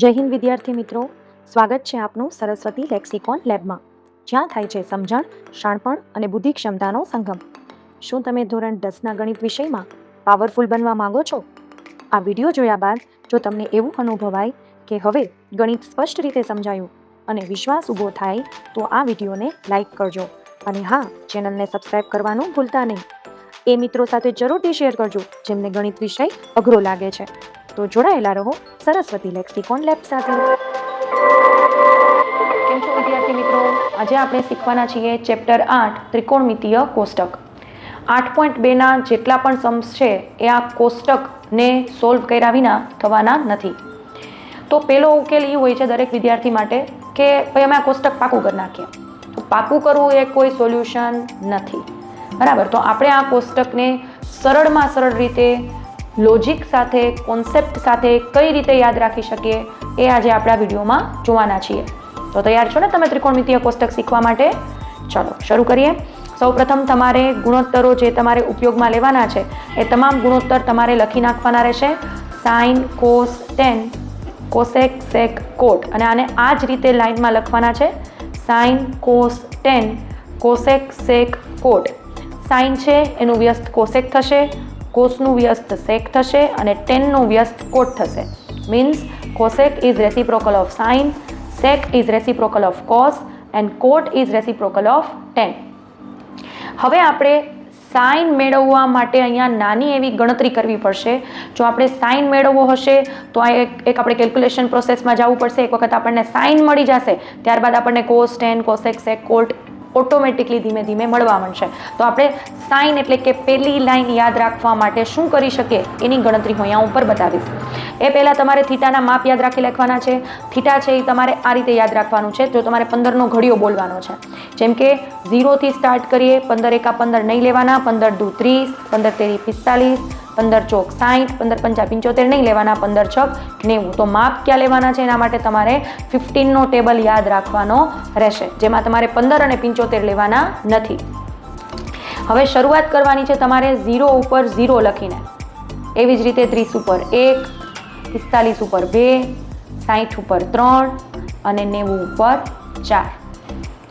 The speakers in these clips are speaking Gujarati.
જય હિન્દ વિદ્યાર્થી મિત્રો, સ્વાગત છે આપનું સરસ્વતી લેક્સિકોન લેબમાં, જ્યાં થાય છે સમજણ, શાણપણ અને બુદ્ધિ ક્ષમતાનો સંગમ. શું તમે ધોરણ 10ના ગણિત વિષયમાં પાવરફુલ બનવા માંગો છો? આ વિડીયો જોયા બાદ જો તમને એવું અનુભવાય કે હવે ગણિત સ્પષ્ટ રીતે સમજાયું અને વિશ્વાસ ઊભો થાય તો આ વિડીયોને લાઈક કરજો અને હા, ચેનલને સબસ્ક્રાઇબ કરવાનું ભૂલતા નહીં. એ મિત્રો સાથે જરૂરથી શેર કરજો જેમને ગણિત વિષય અઘરો લાગે છે. તો જોડાયેલા રહો સરસ્વતી લેક્સિકોન લેબ સાથે. કેમ છો વિદ્યાર્થી મિત્રો? આજે આપણે શીખવાના છીએ ચેપ્ટર 8 ત્રિકોણમિતીય કોષ્ટક. 8.2ના જેટલા પણ સમ્સ છે એ આ કોષ્ટકને સોલ્વ કર્યા વિના થવાના નથી. તો પેલો ઉકેલ એ હોય છે દરેક વિદ્યાર્થી માટે કે ભાઈ અમે આ કોષ્ટક પાકું કરી નાખીએ. તો પાકું કરવું એ કોઈ સોલ્યુશન નથી, બરાબર? તો આપણે આ કોષ્ટકને સરળમાં સરળ રીતે લોજિક સાથે, કોન્સેપ્ટ સાથે કઈ રીતે યાદ રાખી શકીએ એ આજે આપણે આ વિડીયોમાં જોવાના છીએ. તો તૈયાર છો ને તમે ત્રિકોણમિતીય કોષ્ટક શીખવા માટે? ચલો શરૂ કરીએ. સૌપ્રથમ તમારે ગુણોત્તરો જે તમારે ઉપયોગમાં લેવાના છે એ તમામ ગુણોત્તર તમારે લખી નાખવાના રહેશે. સાઇન, કોસ, ટેન, કોસેક, સેક, કોટ, અને આને આ જ રીતે લાઇનમાં લખવાના છે. સાઇન, કોસ, ટેન, કોસેક, સેક, કોટ. સાઇન છે એનું વ્યસ્ત કોસેક થશે, કોસનું વ્યસ્ત સેક થશે અને ટેનનું વ્યસ્ત કોટ થશે. Means cosec is reciprocal of sine, sec is reciprocal of cos and cot is reciprocal of tan. હવે આપણે સાઇન મેળવવા માટે અહીંયા નાની એવી ગણતરી કરવી પડશે. જો આપણે સાઇન મેળવવો હશે તો આ એક આપણે કેલ્ક્યુલેશન પ્રોસેસમાં જવું પડશે. એક વખત આપણને સાઇન મળી જશે ત્યારબાદ આપણને કોસ, ટેન, કોસેક, સેક, કોટ ઓટોમેટિકલી ધીમે ધીમે મળવા માંડશે. તો આપણે સાઇન એટલે કે પેલી લાઈન યાદ રાખવા માટે શું કરી શકીએ એની ગણતરી હું અહીંયા ઉપર બતાવીશ. એ પહેલાં તમારે થીટાના માપ યાદ રાખી લખવાના છે. થીટા છે એ તમારે આ રીતે યાદ રાખવાનું છે. જો તમારે 15નો ઘડિયો બોલવાનો છે, જેમ કે 0થી સ્ટાર્ટ કરીએ. 15 એકા 15 નહીં લેવાના, 15 દુ 30, 15 તેરી 45, 15 ચોક 60, 15 પંચા 75 નહીં લેવાના, 15 છક 90. તો માપ ક્યાં લેવાના છે એના માટે તમારે 15નો ટેબલ યાદ રાખવાનો રહેશે, જેમાં તમારે 15 અને 75 લેવાના નથી. હવે શરૂઆત કરવાની છે તમારે 0 ઉપર 0 લખીને. એવી જ રીતે 30 ઉપર 1, 45 ઉપર 2, 60 ઉપર 3 અને 90 ઉપર 4.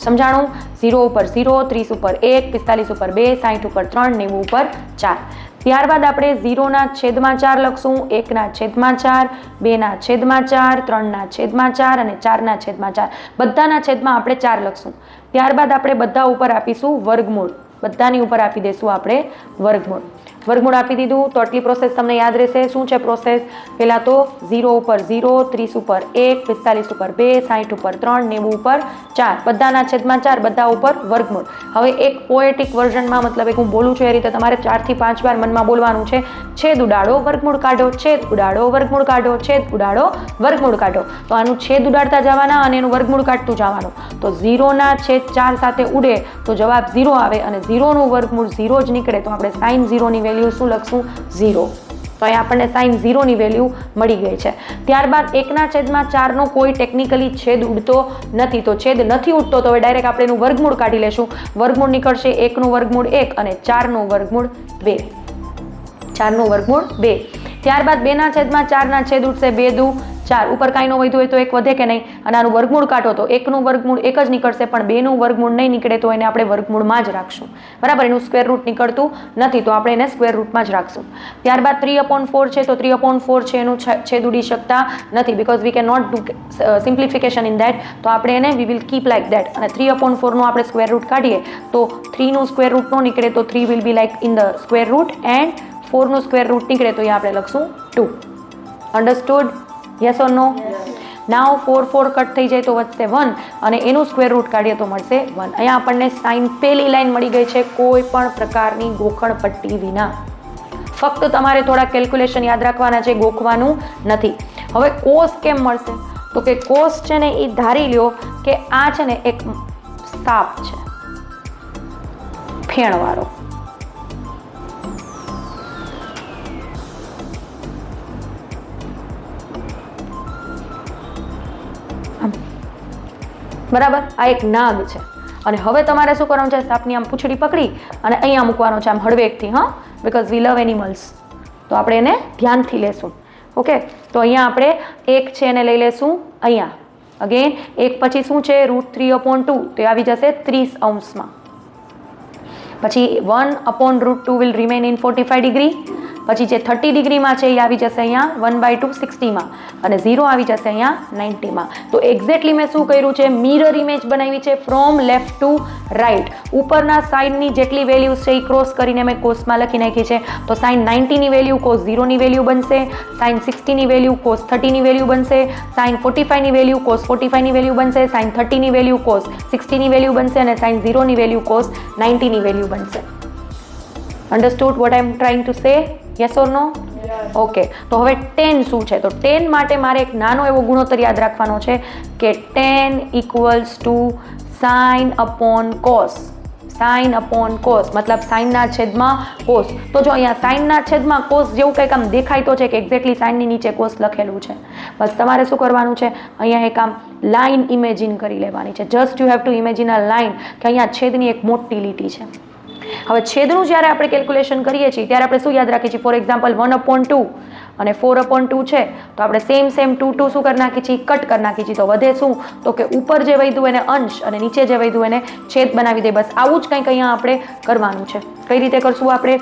સમજાણું? 0 ઉપર 0, 30 ઉપર 1, 45 ઉપર 2, 60 ઉપર 3, 90 ઉપર 4. ત્યારબાદ આપણે 0ના છેદમાં 4 લખશું, 1ના છેદમાં 4, 2ના છેદમાં 4, 3ના છેદમાં 4 અને 4ના છેદમાં 4. બધાના છેદમાં આપણે 4 લખશું. ત્યારબાદ આપણે બધા ઉપર આપીશું વર્ગમૂળ. બધાની ઉપર આપી દઈશું આપણે વર્ગમૂળ. વર્ગમૂળ આપી દીધું તો આટલી પ્રોસેસ તમને યાદ રહેશે. શું છે પ્રોસેસ? પહેલાં તો 0 ઉપર 0, 30 ઉપર 1, 45 ઉપર 2, 60 ઉપર 3, 90 ઉપર 4. બધાના છેદમાં 4, બધા ઉપર વર્ગમૂળ. હવે એક પોએટિક વર્ઝનમાં, મતલબ એક હું બોલું છું એ રીતે તમારે 4 થી 5 વાર મનમાં બોલવાનું છે. છેદ ઉડાડો, વર્ગમૂળ કાઢો, છેદ ઉડાડો, વર્ગમૂળ કાઢો, છેદ ઉડાડો, વર્ગમૂળ કાઢો. તો આનું છેદ ઉડાડતા જવાના અને એનું વર્ગમૂળ કાઢતું જવાનું. તો 0ના છેદ 4 સાથે ઉડે તો જવાબ 0 આવે અને 0નું વર્ગમૂળ 0 જ નીકળે તો આપણે સાઇન 0ની વેલ્યુ શું લખશું? 0. તો અહીં આપણને સાઇન 0ની વેલ્યુ મળી ગઈ છે. ત્યારબાદ 1ના છેદમાં 4નો કોઈ ટેકનિકલી છેદ ઉડતો નથી. તો છેદ નથી ઉડતો તો હવે ડાયરેક્ટ આપણે એનું વર્ગમૂળ કાઢી લેશું. વર્ગમૂળ નીકળશે 1નું વર્ગમૂળ 1 અને 4નું વર્ગમૂળ 2. 4નું વર્ગમૂળ 2. ત્યારબાદ 2ના છેદમાં 4ના છેદ ઉડશે 2 દુ 4. ઉપર કાંઈ ન વધ્યું હોય તો 1 વધે કે નહીં? અને આનું વર્ગમૂળ કાઢો તો 1નું વર્ગમૂળ 1 જ નીકળશે, પણ 2નું વર્ગમૂળ નહીં નીકળે તો એને આપણે વર્ગમૂળમાં જ રાખશું, બરાબર? એનું સ્ક્વેર રૂટ નીકળતું નથી તો આપણે એને સ્ક્વેર રૂટમાં જ રાખશું. ત્યારબાદ 3/4 છે તો 3/4 છે એનું છેદ ઉડી શકતા નથી, because we can not do simplification in that. તો આપણે એને we will keep like that. અને 3/4નું આપણે સ્ક્વેર રૂટ કાઢીએ તો 3નું સ્ક્વેર રૂટ ન નીકળે તો 3 will be like in the square root and 4નું સ્ક્વેર રૂટ નીકળે તો અહીંયા આપણે લખશું 2. Understood? Yes or no? Now 4 4 cut થઈ જાય તો વધશે 1 અને એનું સ્ક્વેર રૂટ કાઢીએ તો મળશે 1. અહીંયા આપણને સાઇન પેલી લાઈન મળી ગઈ છે કોઈ પણ પ્રકારની ગોખણ પટ્ટી વિના. ફક્ત તમારે થોડા કેલ્ક્યુલેશન યાદ રાખવાના છે, ગોખવાનું નથી. હવે કોસ કેમ મળશે? તો કે કોસ છે ને એ ધારી લ્યો કે આ છે ને એક સાપ છે ફેણવાળો. બરાબર? આ એક નાગ છે અને હવે તમારે શું કરવાનું છે? સાપની આમ પૂંછડી પકડી અને અહીંયા મૂકવાનો છે આમ હળવેકથી, હા, બીકોઝ વી લવ એનિમલ્સ. તો આપણે એને ધ્યાનથી લેશું. ઓકે, તો અહીંયા આપણે 1 છે એને લઈ લેશું અહીંયા. અગેન 1 પછી શું છે √3/2, તો એ આવી જશે 30 અંશમાં. પછી 1/√2 વિલ રિમેન ઇન 45 ડિગ્રી. પછી જે 30 ડિગ્રીમાં છે એ આવી જશે અહીંયા 1/2 60માં, અને 0 આવી જશે અહીંયા 90માં. તો એક્ઝેક્ટલી મેં શું કર્યું છે, મિરર ઇમેજ બનાવી છે ફ્રોમ લેફ્ટ ટુ રાઈટ. ઉપરના સાઇનની જેટલી વેલ્યુઝ છે એ ક્રોસ કરીને મેં કોસમાં લખી નાખી છે. તો સાઇન 90ની વેલ્યુ cos 0ની વેલ્યુ બનશે, સાઇન 60ની વેલ્યુ cos 30ની વેલ્યુ બનશે, સાઇન 45ની વેલ્યુ cos 45ની વેલ્યુ બનશે, સાઇન 30ની વેલ્યુ cos 60ની વેલ્યુ બનશે, અને સાઇન 0ની વેલ્યુ cos 90ની વેલ્યુ બનશે. Understood what I am trying to say? Yes or no? Okay, તો હવે tan શું છે? તો tan માટે મારે એક નાનો એવો ગુણોત્તર યાદ રાખવાનો છે કે tan = sin upon cos. sin upon cos મતલબ સાઇનના છેદમાં cos. તો જો અહીંયા સાઇનના છેદમાં cos જેવું કંઈક આમ દેખાય તો છે કે એક્ઝેક્ટલી સાઇનની નીચે cos લખેલું છે. બસ તમારે શું કરવાનું છે, અહીંયા એક આમ લાઇન ઇમેજિન કરી લેવાની છે. Just you have to imagine a line કે અહીંયા છેદની એક મોટી લીટી છે. હવે છેદનું જ્યારે આપણે કેલ્ક્યુલેશન કરીએ છીએ ત્યારે આપણે શું યાદ રાખીએ છીએ, ફોર એક્ઝામ્પલ 1/2 અને 4/2 છે, તો આપણે સેમ 2 શું કરી નાખીએ છીએ, કટ કરી નાખીએ છીએ. તો વધે શું, તો કે ઉપર જે વધ્યું એને અંશ અને નીચે જે વધ્યું એને છેદ બનાવી દે. બસ આવું જ કંઈક અહીંયા આપણે કરવાનું છે. કઈ રીતે કરશું આપણે,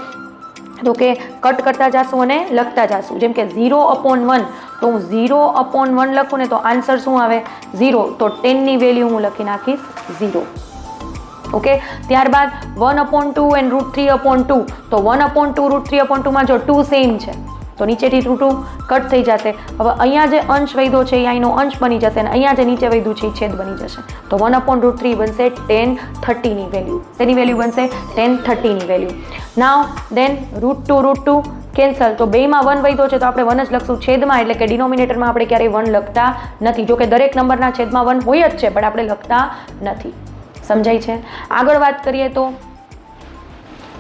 તો કે કટ કરતા જાશું અને લખતા જાશું. જેમ કે 0/1, તો હું 0/1 લખું ને તો આન્સર શું આવે 0. તો 10ની વેલ્યુ હું લખી નાખીશ 0. ઓકે, ત્યારબાદ 1/2 and √3/2, તો 1/2 √3/2 માં જો 2 સેમ છે તો નીચેથી 2 કટ થઈ જશે. હવે અહીંયા જે અંશ વધ્યો છે એ અહીંનો અંશ બની જશે, અને અહીંયા જે નીચે વધ્યું છે એ છેદ બની જશે. તો 1/√3 બનશે tan 30ની વેલ્યુ. તેની વેલ્યુ બનશે tan 30ની વેલ્યુ. નાવ દેન √2 કેન્સલ. તો બેમાં 1 વધ્યો છે તો આપણે 1 જ લખશું છેદમાં, એટલે કે ડિનોમિનેટરમાં આપણે ક્યારેય 1 લખતા નથી. જો કે દરેક નંબરના છેદમાં 1 હોય જ છે, પણ આપણે લખતા નથી. સમજાય છે? આગળ વાત કરીએ તો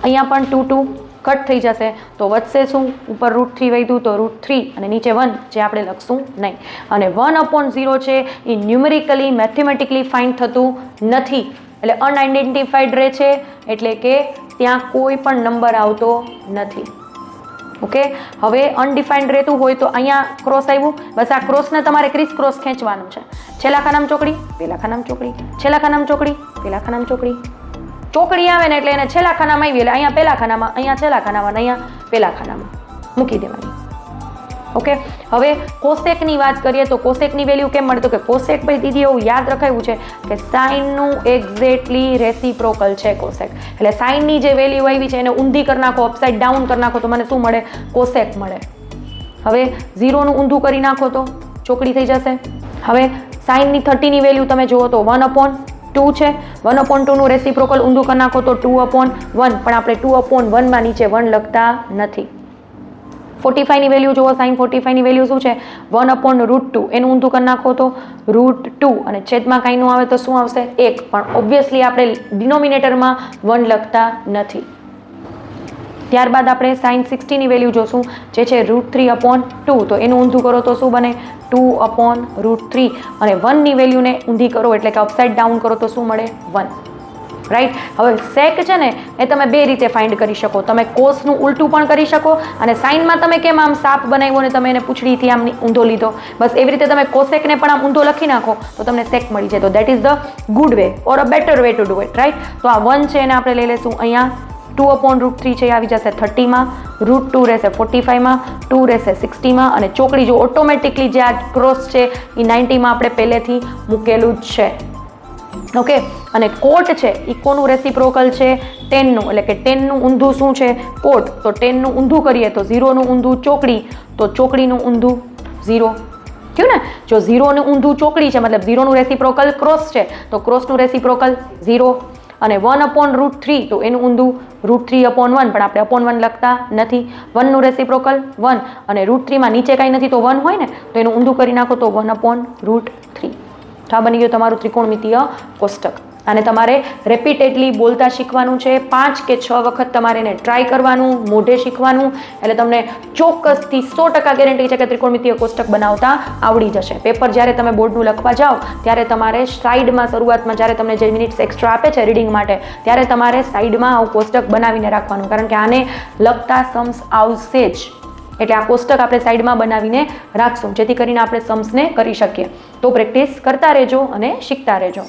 અહીંયા પણ 2 કટ થઈ જશે, તો વધશે શું, ઉપર √3 વધ્યું તો √3 અને નીચે 1 જે આપણે લખશું નહીં. અને 1/0 છે એ ન્યુમેરિકલી મેથેમેટિકલી ફાઇન્ડ થતું નથી, એટલે અનઆઇડેન્ટિફાઈડ રહે છે, એટલે કે ત્યાં કોઈ પણ નંબર આવતો નથી. ઓકે, હવે અનડિફાઇન્ડ રહેતું હોય તો અહીંયા ક્રોસ આવ્યું, બસ આ ક્રોસને તમારે ક્રિસ ક્રોસ ખેંચવાનું છે. છેલ્લા ખાનામાં ચોકડી, પેલા ખાનામાં ચોકડી, છેલ્લા ખાનામાં ચોકડી, પેલા ખાનામાં ચોકડી. ચોકડી આવે ને એટલે એને છેલ્લા ખાનામાં આવી, એટલે અહીંયા પેલા ખાનામાં, અહીંયા છેલ્લા ખાનામાં, અહીંયા પેલા ખાનામાં મૂકી દેવાની. ઓકે, હવે કોસેકની વાત કરીએ તો કોસેકની વેલ્યુ કેમ મળે, તો કે કોસેક ભાઈ દીદી એવું યાદ રખાયું છે કે સાઇનનું એક્ઝેક્ટલી રેસિપ્રોકલ છે કોસેક. એટલે સાઇનની જે વેલ્યુ આવી છે એને ઊંધી કરી નાખો, અપસાઇડ ડાઉન કરી નાખો તો મને શું મળે, કોસેક મળે. હવે 0નું ઊંધું કરી નાખો તો ચોકડી થઈ જશે. હવે સાઇનની 30ની વેલ્યુ તમે જુઓ તો 1/2 છે, 1/2નું રેસિપ્રોકલ ઊંધું કરી નાખો તો 2/1, પણ આપણે 2/1 માં નીચે 1 લખતા નથી. 45ની વેલ્યુ જુઓ, સાઇન 45ની વેલ્યુ શું છે 1/√2, એનું ઊંધું કરી નાખો તો √2, અને છેદમાં કાંઈ નું આવે તો શું આવશે 1, પણ ઓબ્વિયસલી આપણે ડિનોમિનેટરમાં 1 લખતા નથી. ત્યારબાદ આપણે સાઇન 60ની વેલ્યુ જોશું જે છે √3/2, તો એનું ઊંધું કરો તો શું બને 2/√3, અને 1ની વેલ્યુને ઊંધી કરો એટલે કે અપસાઇડ ડાઉન કરો તો શું મળે 1. રાઈટ. હવે સેક છે ને એ તમે બે રીતે ફાઇન્ડ કરી શકો. તમે કોસનું ઉલટું પણ કરી શકો, અને સાઇનમાં તમે કેમ આમ સાપ બનાવ્યો ને તમે એને પૂંછડીથી આમ ઊંધો લીધો, બસ એવી રીતે તમે કોસેકને પણ આમ ઊંધો લખી નાખો તો તમને સેક મળી જાય. તો that is the good way or a better way to do it. Right. તો આ 1 છે એને આપણે લઈ લઈશું અહીંયા 2/√3 છે એ આવી જશે 30માં, √2 રહેશે 45માં, 2 રહેશે 60માં, અને ચોકડી જો ઓટોમેટિકલી જે આ ક્રોસ છે એ 90માં આપણે પહેલેથી મૂકેલું જ છે. ઓકે, અને કોટ છે એ કોનું રેસિપ્રોકલ છે 10નું, એટલે કે 10નું ઊંધું શું છે કોટ. તો 10નું ઊંધું કરીએ તો 0નું ઊંધું ચોકડી, તો ચોકડીનું ઊંધું 0 થયું ને. જો 0નું ઊંધું ચોકડી છે મતલબ 0નું રેસિપ્રોકલ ક્રોસ છે, તો ક્રોસનું રેસિપ્રોકલ 0. અને 1/√3, તો એનું ઊંધું √3/1, પણ આપણે /1 લખતા નથી. 1નું રેસિપ્રોકલ 1, અને √3માં નીચે કાંઈ નથી તો 1 હોય ને, તો એનું ઊંધું કરી નાખો તો 1/√3. તો આ બની ગયું તમારું ત્રિકોણમિતીય કોષ્ટક. અને તમારે રેપિટેડલી બોલતા શીખવાનું છે, 5 કે 6 વખત તમારે એને ટ્રાય કરવાનું, મોઢે શીખવાનું, એટલે તમને ચોક્કસથી 100% ગેરંટી છે કે ત્રિકોણમિતીય કોષ્ટક બનાવતા આવડી જશે. પેપર જ્યારે તમે બોર્ડનું લખવા જાઓ ત્યારે તમારે સાઈડમાં શરૂઆતમાં જ્યારે તમને જે મિનિટ્સ એક્સ્ટ્રા આપે છે રીડિંગ માટે, ત્યારે તમારે સાઈડમાં આવું કોષ્ટક બનાવીને રાખવાનું, કારણ કે આને લગતા સમ્સ આવશે જ. એટલે આ કોષ્ટક આપણે સાઈડમાં બનાવીને રાખશું જેથી કરીને આપણે सम्સને કરી શકીએ. તો પ્રેક્ટિસ કરતા રહેજો અને શીખતા રહેજો.